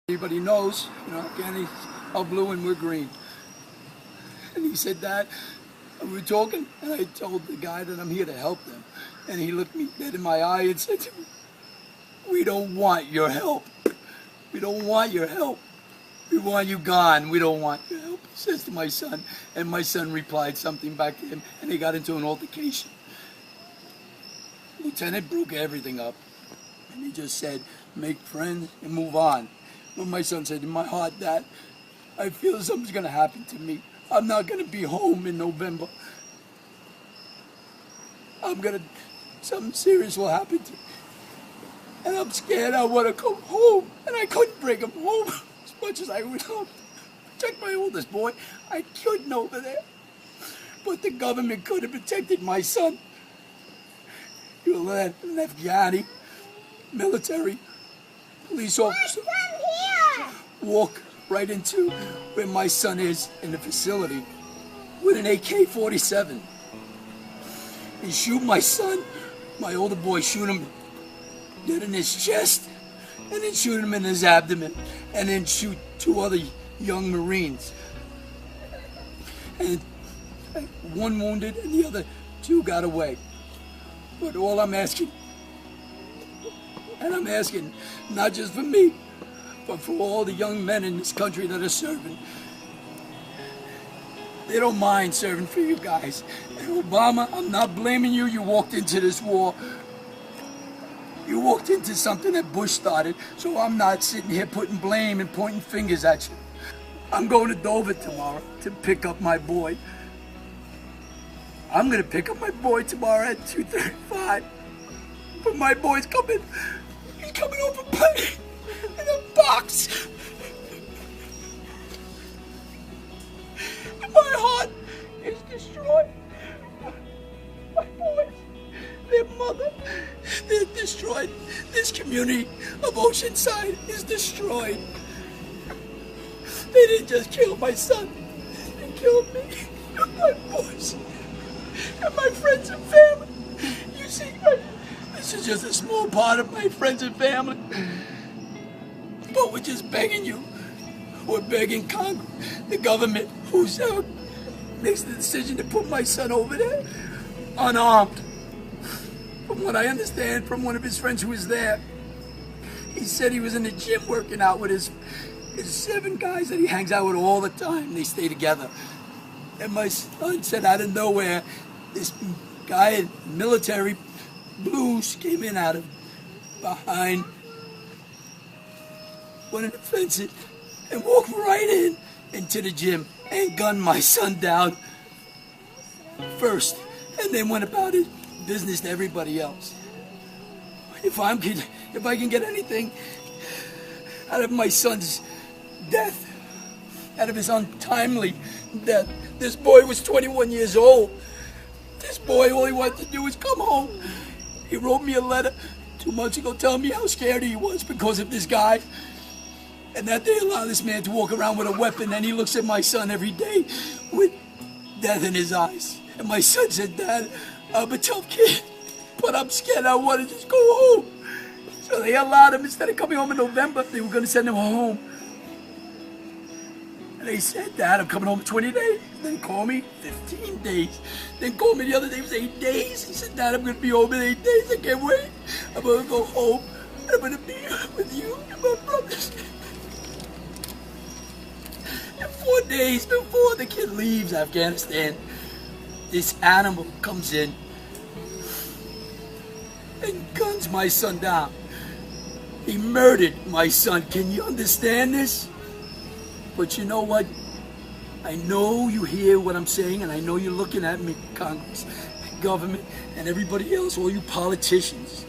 Everybody knows, Afghanis are blue and we're green. And he said that, and we were talking, and I told the guy that I'm here to help them. And he looked me dead in my eye and said to me, "We don't want your help. We don't want your help. We want you gone. We don't want your help," he says to my son. And my son replied something back to him, and they got into an altercation. Lieutenant broke everything up, and he just said, "Make friends and move on." But my son said, in my heart, "Dad, I feel something's going to happen to me. I'm not going to be home in November. Something serious will happen to me. And I'm scared I want to come home." And I couldn't bring him home as much as I would love to protect my oldest boy. I couldn't over there. But the government could have protected my son. You let an Afghani military police officer walk right into where my son is in the facility with an AK-47 and shoot my son, my older boy, shoot him dead in his chest, and then shoot him in his abdomen, and then shoot two other young Marines. And one wounded and the other two got away. But all I'm asking, and I'm asking not just for me, but for all the young men in this country that are serving. They don't mind serving for you guys. And Obama, I'm not blaming you. You walked into this war. You walked into something that Bush started, so I'm not sitting here putting blame and pointing fingers at you. I'm going to Dover tomorrow to pick up my boy. I'm going to pick up my boy tomorrow at 2:35. But my boy's coming. He's coming over in a box. And my heart is destroyed. My boys, their mother, they're destroyed. This community of Oceanside is destroyed. They didn't just kill my son. They killed me and my boys and my friends and family. You see, this is just a small part of my friends and family. But we're just begging you. We're begging Congress, the government, who's makes the decision to put my son over there unarmed. From what I understand from one of his friends who was there, he said he was in the gym working out with his 7 guys that he hangs out with all the time. They stay together. And my son said out of nowhere, this guy in military blues came in out of behind one of the fences and walked right into the gym and gunned my son down first, and then went about his business to everybody else. If I can get anything out of my son's death, out of his untimely death, this boy was 21 years old. This boy, all he wanted to do was come home. He wrote me a letter 2 months ago telling me how scared he was because of this guy, and that they allow this man to walk around with a weapon, and he looks at my son every day with death in his eyes. And my son said, "Dad, I'm a tough kid, but I'm scared. I want to just go home." So they allowed him, instead of coming home in November, they were going to send him home. And they said, "Dad, I'm coming home in 20 days. Then call me 15 days. Then call me the other day, it was 8 days. He said, "Dad, I'm going to be home in 8 days. I can't wait. I'm going to go home. And I'm going to be with you and my brothers." And 4 days before the kid leaves Afghanistan, this animal comes in and guns my son down. He murdered my son. Can you understand this? But you know what? I know you hear what I'm saying, and I know you're looking at me, Congress, government, and everybody else, all you politicians.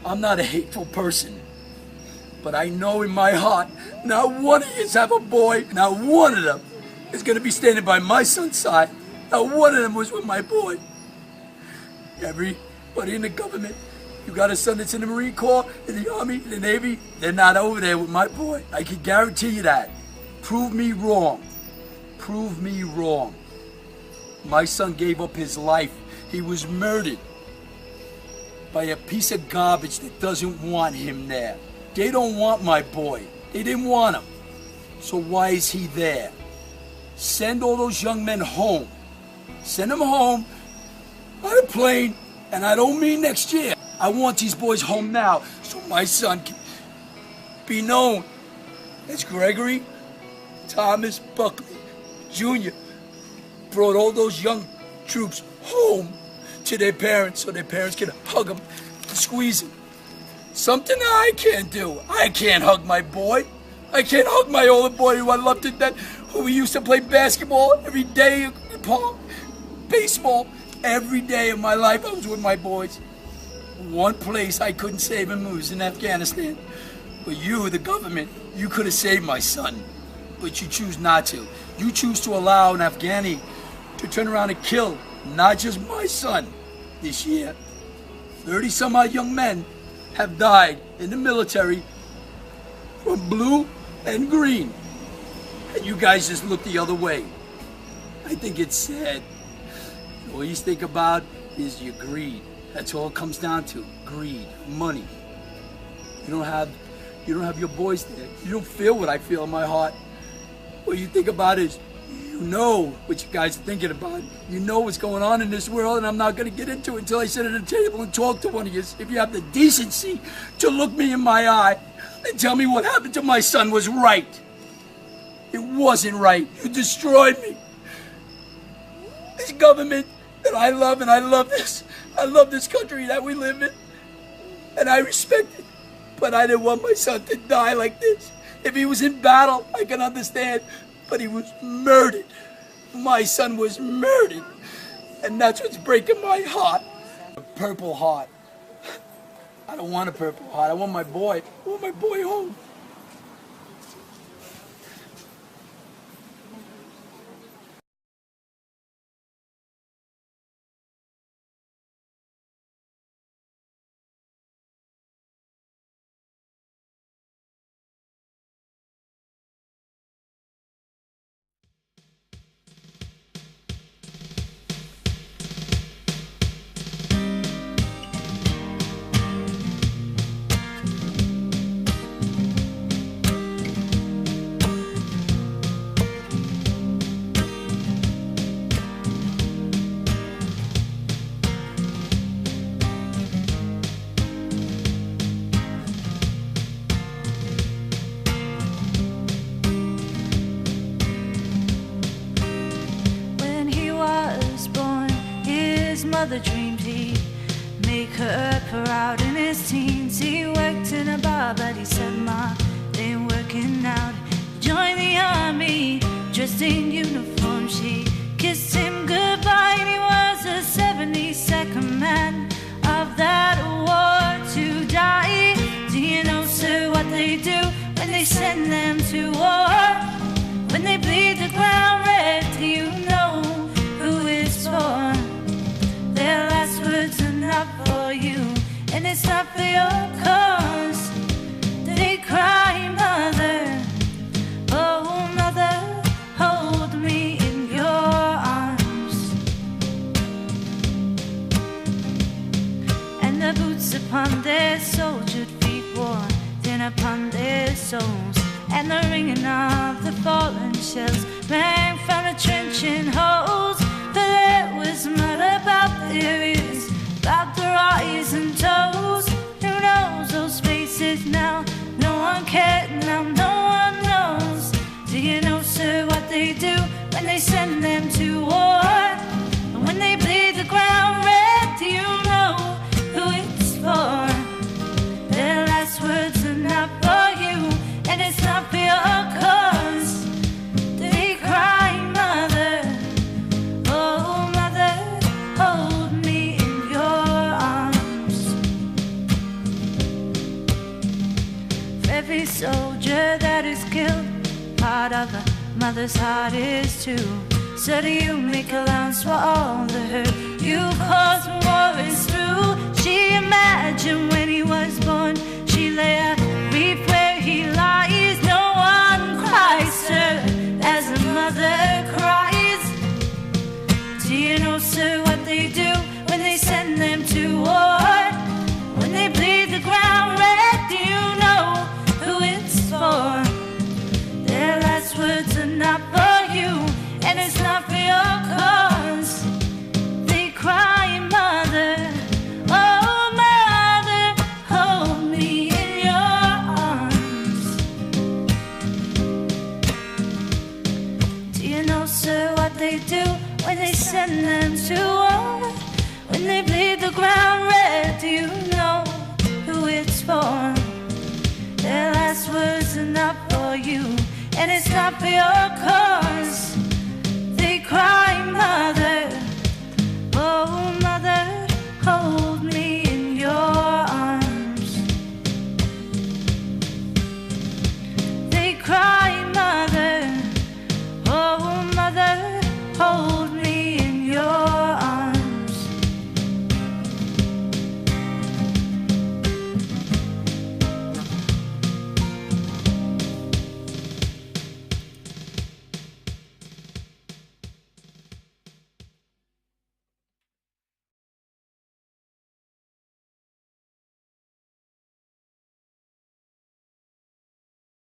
I'm not a hateful person, but I know in my heart, not one of you have a boy, not one of them is going to be standing by my son's side. Not one of them was with my boy. Everybody in the government, you got a son that's in the Marine Corps, in the Army, in the Navy, they're not over there with my boy. I can guarantee you that. Prove me wrong. Prove me wrong. My son gave up his life. He was murdered by a piece of garbage that doesn't want him there. They don't want my boy. They didn't want him. So why is he there? Send all those young men home. Send them home on a plane, and I don't mean next year. I want these boys home now so my son can be known as Gregory Thomas Buckley Jr. brought all those young troops home to their parents so their parents can hug them and squeeze them. Something I can't do. I can't hug my boy. I can't hug my older boy who I loved to death, who we used to play basketball every day, baseball. Every day of my life I was with my boys. One place I couldn't save him was in Afghanistan. But you, the government, you could have saved my son. But you choose not to. You choose to allow an Afghani to turn around and kill not just my son this year. 30 some odd young men have died in the military from blue and green. And you guys just look the other way. I think it's sad. All you think about is your greed. That's all it comes down to. Greed, money. You don't have your boys there. You don't feel what I feel in my heart. What you think about is, you know what you guys are thinking about. You know what's going on in this world, and I'm not going to get into it until I sit at a table and talk to one of you. If you have the decency to look me in my eye and tell me what happened to my son was right. It wasn't right. You destroyed me. This government that I love, and I love this country that we live in, and I respect it. But I didn't want my son to die like this. If he was in battle, I can understand. But he was murdered. My son was murdered. And that's what's breaking my heart. A purple heart. I don't want a purple heart. I want my boy. I want my boy home. Mother dreamed he'd make her proud in his teens. He worked in a bar, but he said, "Ma, they ain't working out." Joined the army, dressed in uniform. She kissed him goodbye, and he was the 72nd man of that war to die. Do you know, sir, what they do when they send them to war? When they bleed the ground red, do you know who it's for? Their last words are not for you, and it's not for your cause. They cry, "Mother, oh mother, hold me in your arms." And the boots upon their soldiered feet wore thin upon their souls, and the ringing of the fallen shells rang from the trenching holes. But there was mud about their ears, about their eyes and toes. Who knows those faces now? No one cared now, no one knows. Do you know, sir, what they do when they send them to war? And when they bleed the ground red, do you know who it's for? Their last words are not for you, and it's not for your cause. They cry, "Mother, oh mother, hold me in your arms." For every soldier that is killed, part of a mother's heart is too. So do you make allowance for all the hurt you caused when war is through? She imagined when he was born, she lay weep where he lies. No one cries her as a mother cries. Do you know, sir, what they do when they send them to war? When they bleed the ground red, do you know who it's for? torn. Their last words are not for you, and it's not for your cause. They cry